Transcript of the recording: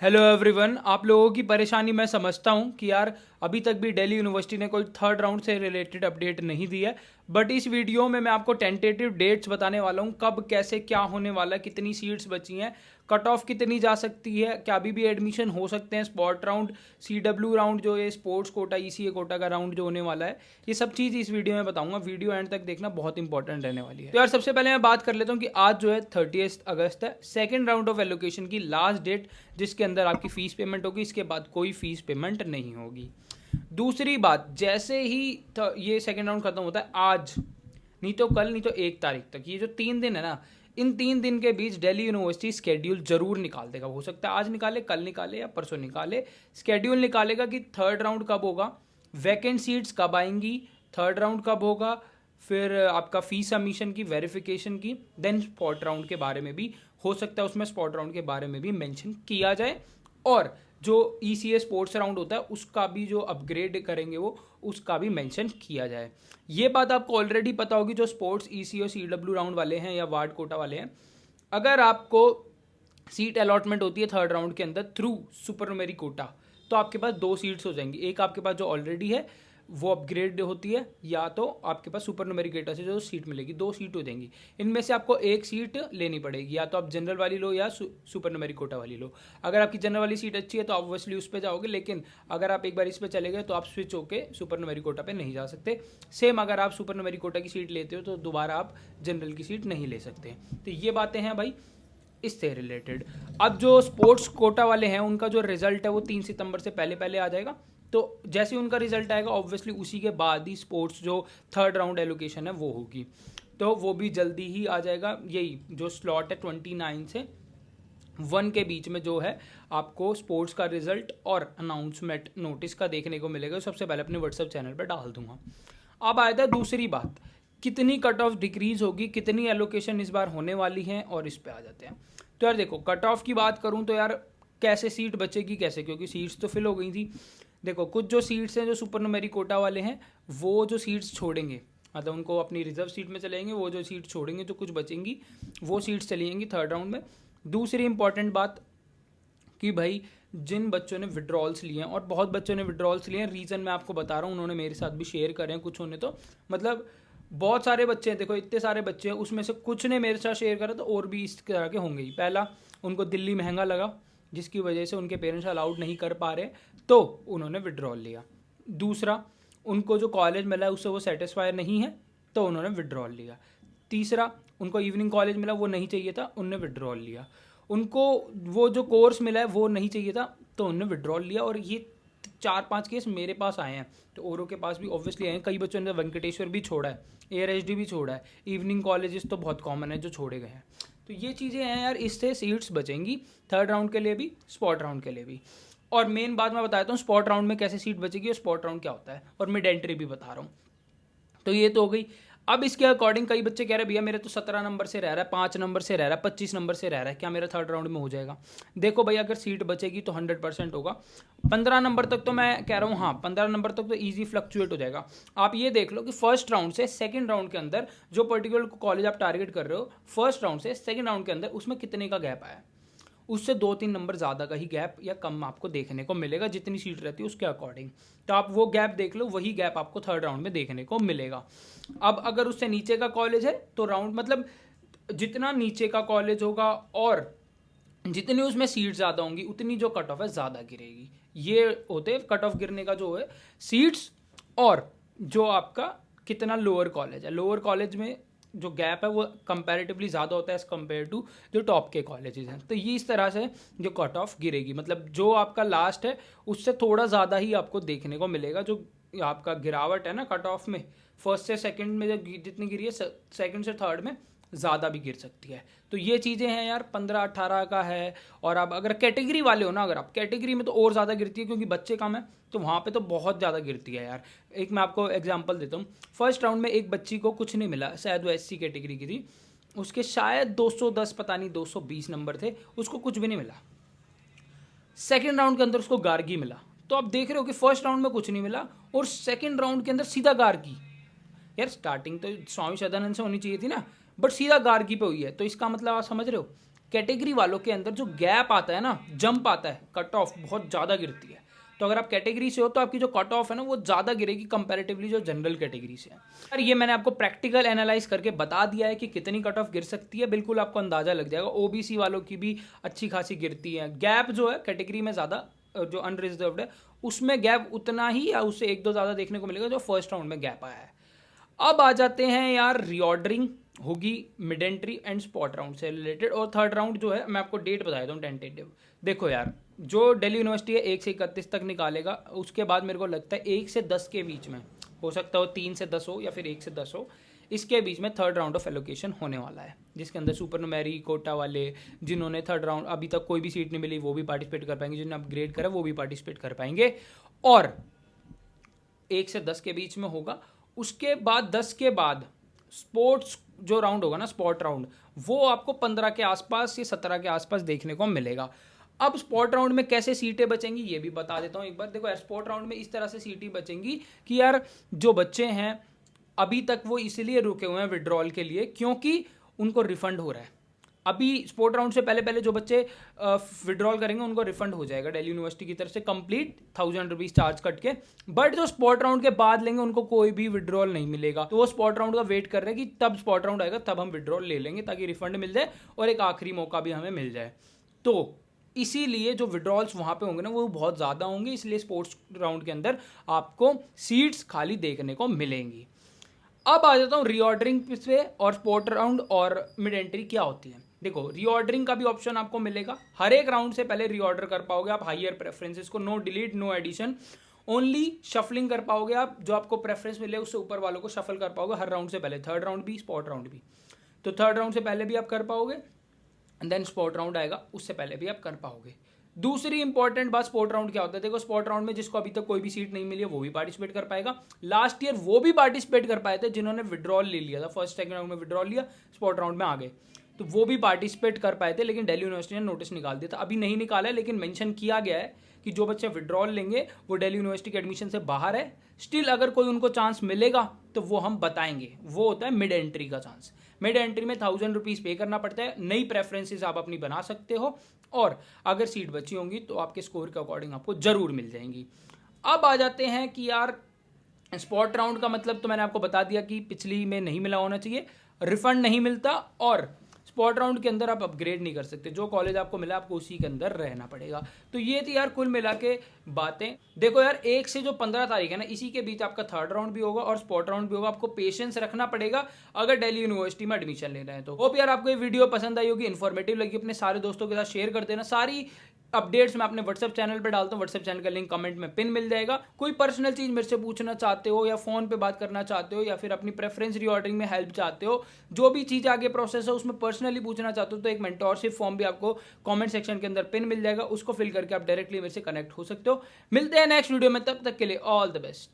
Hello everyone. आप लोगों की परेशानी मैं समझता हूँ कि यार अभी तक भी दिल्ली यूनिवर्सिटी ने कोई थर्ड राउंड से रिलेटेड अपडेट नहीं दी है। बट इस वीडियो में मैं आपको टेंटेटिव डेट्स बताने वाला हूँ, कब कैसे क्या होने वाला है, कितनी सीट्स बची हैं, कट ऑफ कितनी जा सकती है, क्या अभी भी एडमिशन हो सकते हैं, स्पॉट राउंड, CW राउंड जो है स्पोर्ट्स कोटा ECA कोटा का राउंड जो होने वाला है, ये सब चीज़ इस वीडियो में बताऊंगा। वीडियो एंड तक देखना, बहुत इंपॉर्टेंट रहने वाली है। तो यार सबसे पहले मैं बात कर लेता हूँ कि आज जो है 30 अगस्त है, सेकेंड राउंड ऑफ एलोकेशन की लास्ट डेट, जिसके अंदर आपकी फीस पेमेंट होगी। इसके बाद कोई फीस पेमेंट नहीं होगी। दूसरी बात, जैसे ही ये सेकेंड राउंड खत्म होता है, आज नहीं तो कल नहीं तो 1 तारीख तक, ये जो 3 दिन है ना, इन 3 दिन के बीच दिल्ली यूनिवर्सिटी स्केड्यूल जरूर निकाल देगा। हो सकता है आज निकाले, कल निकाले या परसों निकाले। स्केड्यूल निकालेगा कि थर्ड राउंड कब होगा, वैकेंट सीट्स कब आएंगी, थर्ड राउंड कब होगा, फिर आपका फीस सबमिशन की वेरिफिकेशन की, देन स्पॉट राउंड के बारे में भी हो सकता है उसमें स्पॉट राउंड के बारे में भी मेंशन किया जाए। और जो ECA स्पोर्ट्स राउंड होता है उसका भी जो अपग्रेड करेंगे वो, उसका भी मेंशन किया जाए। ये बात आपको ऑलरेडी पता होगी, जो स्पोर्ट्स ECA और CW राउंड वाले हैं या वार्ड कोटा वाले हैं, अगर आपको सीट अलॉटमेंट होती है थर्ड राउंड के अंदर थ्रू सुपर न्यूमेरिक कोटा, तो आपके पास 2 सीट्स हो जाएंगी। एक आपके पास जो ऑलरेडी है वो अपग्रेड होती है, या तो आपके पास सुपर न्यूमेरिक डेटा से जो सीट मिलेगी, 2 सीट हो जाएंगी। इनमें से आपको एक सीट लेनी पड़ेगी, या तो आप जनरल वाली लो या सुपर न्यूमेरिक कोटा वाली लो। अगर आपकी जनरल वाली सीट अच्छी है तो ऑब्वियसली उस पर जाओगे, लेकिन अगर आप एक बार इस पर चले गए तो आप स्विच होके सुपर न्यूमेरिक कोटा पे नहीं जा सकते। सेम अगर आप सुपर न्यूमेरिक कोटा की सीट लेते हो तो दोबारा आप जनरल की सीट नहीं ले सकते। तो ये बातें हैं भाई इससे रिलेटेड। अब जो स्पोर्ट्स कोटा वाले हैं उनका जो रिजल्ट है वो 3 सितंबर से पहले पहले आ जाएगा। तो जैसे ही उनका रिजल्ट आएगा ऑब्वियसली उसी के बाद ही स्पोर्ट्स जो थर्ड राउंड एलोकेशन है वो होगी, तो वो भी जल्दी ही आ जाएगा। यही जो स्लॉट है 29 से 1 के बीच में जो है, आपको स्पोर्ट्स का रिजल्ट और अनाउंसमेंट नोटिस का देखने को मिलेगा। सबसे पहले अपने व्हाट्सएप चैनल पर डाल दूंगा। अब आया था दूसरी बात, कितनी कट ऑफ डिक्रीज होगी, कितनी एलोकेशन इस बार होने वाली है, और इस पे आ जाते हैं। तो यार देखो, कट ऑफ की बात करूं तो यार कैसे सीट बचेगी कैसे, क्योंकि सीट्स तो फिल हो गई थी। देखो कुछ जो सीट्स हैं जो सुपर न्यूमेरिक कोटा वाले हैं, वो जो सीट्स छोड़ेंगे, मतलब उनको अपनी रिजर्व सीट में चलेंगे, वो जो सीट छोड़ेंगे जो कुछ बचेंगी वो सीट्स चली जाएंगी थर्ड राउंड में। दूसरी इंपॉर्टेंट बात कि भाई जिन बच्चों ने विड्रॉल्स लिए हैं, और बहुत बच्चों ने विड्रॉल्स लिए हैं, रीज़न मैं आपको बता रहा हूँ, उन्होंने मेरे साथ भी शेयर करे हैं कुछ होने, तो मतलब बहुत सारे बच्चे हैं। देखो इतने सारे बच्चे हैं, उसमें से कुछ ने मेरे साथ शेयर करा, तो और भी इस तरह के होंगे ही। पहला, उनको दिल्ली महंगा लगा जिसकी वजह से उनके पेरेंट्स अलाउड नहीं कर पा रहे, तो उन्होंने विड्रॉल लिया। दूसरा, उनको जो कॉलेज मिला है उससे वो सेटिस्फाई नहीं है, तो उन्होंने विड्रॉल लिया। तीसरा, उनको इवनिंग कॉलेज मिला, वो नहीं चाहिए था, उन्होंने विड्रॉल लिया। उनको वो जो कोर्स मिला है वो नहीं चाहिए था, तो उन्होंने विड्रॉल लिया। और ये 4-5 केस मेरे पास आए हैं, तो औरों के पास भी ऑब्वियसली आए हैं। कई बच्चों ने वेंकटेश्वर भी छोड़ा है, ARHD भी छोड़ा है, इवनिंग कॉलेजेस तो बहुत कॉमन है जो छोड़े गए हैं। तो ये चीज़ें हैं यार, इससे सीट्स बचेंगी थर्ड राउंड के लिए भी, स्पॉट राउंड के लिए भी। और मेन बात मैं बताता हूँ स्पॉट राउंड में कैसे सीट बचेगी और स्पॉट राउंड क्या होता है, और मिड एंट्री भी बता रहा हूँ। तो ये तो हो गई। अब इसके अकॉर्डिंग कई बच्चे कह रहे हैं भैया मेरे तो 17 नंबर से रह रहा है, 5 नंबर से रह रहा है, 25 नंबर से रह रहा है, क्या मेरा थर्ड राउंड में हो जाएगा? देखो भाई, अगर सीट बचेगी तो 100% होगा। 15 नंबर तक तो मैं कह रहा हूँ, हाँ 15 नंबर तक तो ईजी फ्लक्चुएट हो जाएगा। आप ये देख लो कि फर्स्ट राउंड से सेकंड राउंड के अंदर जो पर्टिकुलर कॉलेज आप टारगेट कर रहे हो, फर्स्ट राउंड से सेकंड राउंड के अंदर उसमें कितने का गैप आया, उससे 2-3 नंबर ज़्यादा का ही गैप या कम आपको देखने को मिलेगा, जितनी सीट रहती है उसके अकॉर्डिंग। तो आप वो गैप देख लो, वही गैप आपको थर्ड राउंड में देखने को मिलेगा। अब अगर उससे नीचे का कॉलेज है तो राउंड, मतलब जितना नीचे का कॉलेज होगा और जितनी उसमें सीट ज़्यादा होंगी, उतनी जो कट ऑफ है ज़्यादा गिरेगी। ये होते कट ऑफ गिरने का जो है सीट्स, और जो आपका कितना लोअर कॉलेज है, लोअर कॉलेज में जो गैप है वो कंपैरेटिवली ज़्यादा होता है एज़ कम्पेयर टू जो टॉप के कॉलेजेस हैं। तो ये इस तरह से जो कट ऑफ गिरेगी, मतलब जो आपका लास्ट है उससे थोड़ा ज़्यादा ही आपको देखने को मिलेगा। जो आपका गिरावट है ना कट ऑफ में, फर्स्ट से सेकंड में जितनी गिरी है, सेकंड से थर्ड में ज़्यादा भी गिर सकती है। तो ये चीज़ें हैं यार, 15-18 का है। और अब अगर कैटेगरी वाले हो ना, अगर आप कैटेगरी में, तो और ज़्यादा गिरती है, क्योंकि बच्चे कम है तो वहाँ पे तो बहुत ज़्यादा गिरती है यार। एक मैं आपको एग्जांपल देता हूँ। फर्स्ट राउंड में एक बच्ची को कुछ नहीं मिला, शायद वो SC कैटेगरी की थी, उसके शायद 210 पता नहीं 220 नंबर थे, उसको कुछ भी नहीं मिला। सेकेंड राउंड के अंदर उसको गार्गी मिला। तो आप देख रहे हो कि फर्स्ट राउंड में कुछ नहीं मिला और सेकेंड राउंड के अंदर सीधा गार्गी। यार स्टार्टिंग तो स्वामी सदानंद से होनी चाहिए थी ना, बट सीधा गार्गी पे हुई है। तो इसका मतलब आप समझ रहे हो, कैटेगरी वालों के अंदर जो गैप आता है ना, जंप आता है, कट ऑफ बहुत ज़्यादा गिरती है। तो अगर आप कैटेगरी से हो तो आपकी जो कट ऑफ है ना वो ज़्यादा गिरेगी कंपैरेटिवली जो जनरल कैटेगरी से है। और ये मैंने आपको प्रैक्टिकल एनालाइज करके बता दिया है कि कितनी कट ऑफ गिर सकती है, बिल्कुल आपको अंदाजा लग जाएगा। ओबीसी वालों की भी अच्छी खासी गिरती है। गैप जो है कैटेगरी में ज़्यादा, जो अनरिजर्व्ड है उसमें गैप उतना ही या उससे एक दो ज़्यादा देखने को मिलेगा जो फर्स्ट राउंड में गैप आया है। अब आ जाते हैं यार, रीऑर्डरिंग होगी mid entry and spot round से रिलेटेड। और थर्ड राउंड जो है मैं आपको डेट बता देता हूँ टेंटेटिव। देखो यार, जो दिल्ली यूनिवर्सिटी है 1 से 31 तक निकालेगा, उसके बाद मेरे को लगता है 1 से 10 के बीच में हो सकता हो, 3 से 10 हो या फिर 1 से 10 हो, इसके बीच में थर्ड राउंड ऑफ एलोकेशन होने वाला है, जिसके अंदर सुपरनुमेरी कोटा वाले जिन्होंने थर्ड राउंड अभी तक कोई भी सीट नहीं मिली वो भी पार्टिसिपेट कर पाएंगे, जिन्होंने अपग्रेड करा वो भी पार्टिसिपेट कर पाएंगे। और 1 से 10 के बीच में होगा। उसके बाद 10 के बाद स्पोर्ट्स जो राउंड होगा ना, स्पॉट राउंड, वो आपको 15 के आसपास या 17 के आसपास देखने को मिलेगा। अब स्पॉट राउंड में कैसे सीटें बचेंगी ये भी बता देता हूँ एक बार। देखो यार, स्पॉट राउंड में इस तरह से सीटें बचेंगी कि यार जो बच्चे हैं अभी तक वो इसलिए रुके हुए हैं विड्रॉल के लिए क्योंकि उनको रिफंड हो रहा है। अभी स्पोर्ट राउंड से पहले पहले जो बच्चे विड्रॉल करेंगे उनको रिफंड हो जाएगा दिल्ली यूनिवर्सिटी की तरफ से कंप्लीट 1000 रुपीज़ चार्ज कट के। बट जो स्पॉट राउंड के बाद लेंगे उनको कोई भी विड्रॉल नहीं मिलेगा। तो वो स्पॉट राउंड का वेट कर रहे हैं कि तब स्पॉट राउंड आएगा तब हम विड्रॉल ले लेंगे, ताकि रिफंड मिल जाए और एक आखिरी मौका भी हमें मिल जाए। तो इसीलिए जो विड्रॉल्स वहाँ पे होंगे ना वो बहुत ज़्यादा होंगे, इसलिए स्पोर्ट्स राउंड के अंदर आपको सीट्स खाली देखने को मिलेंगी। अब आ जाता हूँ रीऑर्डरिंग पे और स्पॉट राउंड और मिड एंट्री क्या होती है। देखो, रीऑर्डरिंग का भी ऑप्शन आपको मिलेगा। हर एक राउंड से पहले रीऑर्डर कर पाओगे आप हायर प्रेफरेंसेस को, no delete no addition, only shuffling कर पाओगे आप। जो आपको प्रेफरेंस मिले उससे ऊपर वालों को शफल कर पाओगे हर राउंड से पहले, थर्ड राउंड भी स्पॉट राउंड भी। तो थर्ड राउंड से पहले भी आप कर पाओगे एंड देन स्पॉट राउंड आएगा उससे पहले भी आप कर पाओगे। दूसरी इंपॉर्टेंट बात, स्पॉट राउंड क्या होता है। देखो, स्पॉट राउंड में जिसको अभी तक कोई भी सीट नहीं मिली है वो भी पार्टिसिपेट कर पाएगा। लास्ट ईयर वो भी पार्टिसिपेट कर पाए थे जिन्होंने विड्रॉल ले लिया था, फर्स्ट सेकंड राउंड में विड्रॉल लिया, स्पॉट राउंड में आ गए, तो वो भी पार्टिसिपेट कर पाए थे। लेकिन दिल्ली यूनिवर्सिटी ने नोटिस निकाल दिया था, अभी नहीं निकाला है लेकिन मेंशन किया गया है कि जो बच्चे विड्रॉल लेंगे वो दिल्ली यूनिवर्सिटी के एडमिशन से बाहर है। स्टिल अगर कोई उनको चांस मिलेगा तो वो हम बताएंगे। वो होता है मिड एंट्री का चांस। मिड एंट्री में 1000 रुपीज़ पे करना पड़ता है। नई प्रेफरेंसेस आप अपनी बना सकते हो और अगर सीट बची होंगी तो आपके स्कोर के अकॉर्डिंग आपको जरूर मिल जाएंगी। अब आ जाते हैं कि यार स्पॉट राउंड का मतलब तो मैंने आपको बता दिया कि पिछली में नहीं मिला होना चाहिए, रिफंड नहीं मिलता, और स्पॉट राउंड के अंदर आप अपग्रेड नहीं कर सकते। जो कॉलेज आपको मिला आपको उसी के अंदर रहना पड़ेगा। तो ये थी यार कुल मिला के बातें। देखो यार, 1 से जो 15 तारीख है ना, इसी के बीच आपका थर्ड राउंड भी होगा और स्पॉट राउंड भी होगा। आपको पेशेंस रखना पड़ेगा अगर दिल्ली यूनिवर्सिटी में एडमिशन लेना है तो। होप यार आपको ये वीडियो पसंद आई होगी, इन्फॉर्मेटिव लगी। अपने सारे दोस्तों के साथ शेयर कर देना। सारी अपडेट्स मैं अपने व्हाट्सएप चैनल पे डालता हूँ, व्हाट्सएप चैनल का लिंक कमेंट में पिन मिल जाएगा। कोई पर्सनल चीज़ मेरे से पूछना चाहते हो या फ़ोन पे बात करना चाहते हो या फिर अपनी प्रेफरेंस रीऑर्डरिंग में हेल्प चाहते हो, जो भी चीज़ आगे प्रोसेस है उसमें पर्सनली पूछना चाहते हो, तो एक मेंटोरशिप फॉर्म भी आपको कमेंट सेक्शन के अंदर पिन मिल जाएगा। उसको फिल करके आप डायरेक्टली मेरे से कनेक्ट हो सकते हो। मिलते हैं नेक्स्ट वीडियो में, तब तक के लिए ऑल द बेस्ट।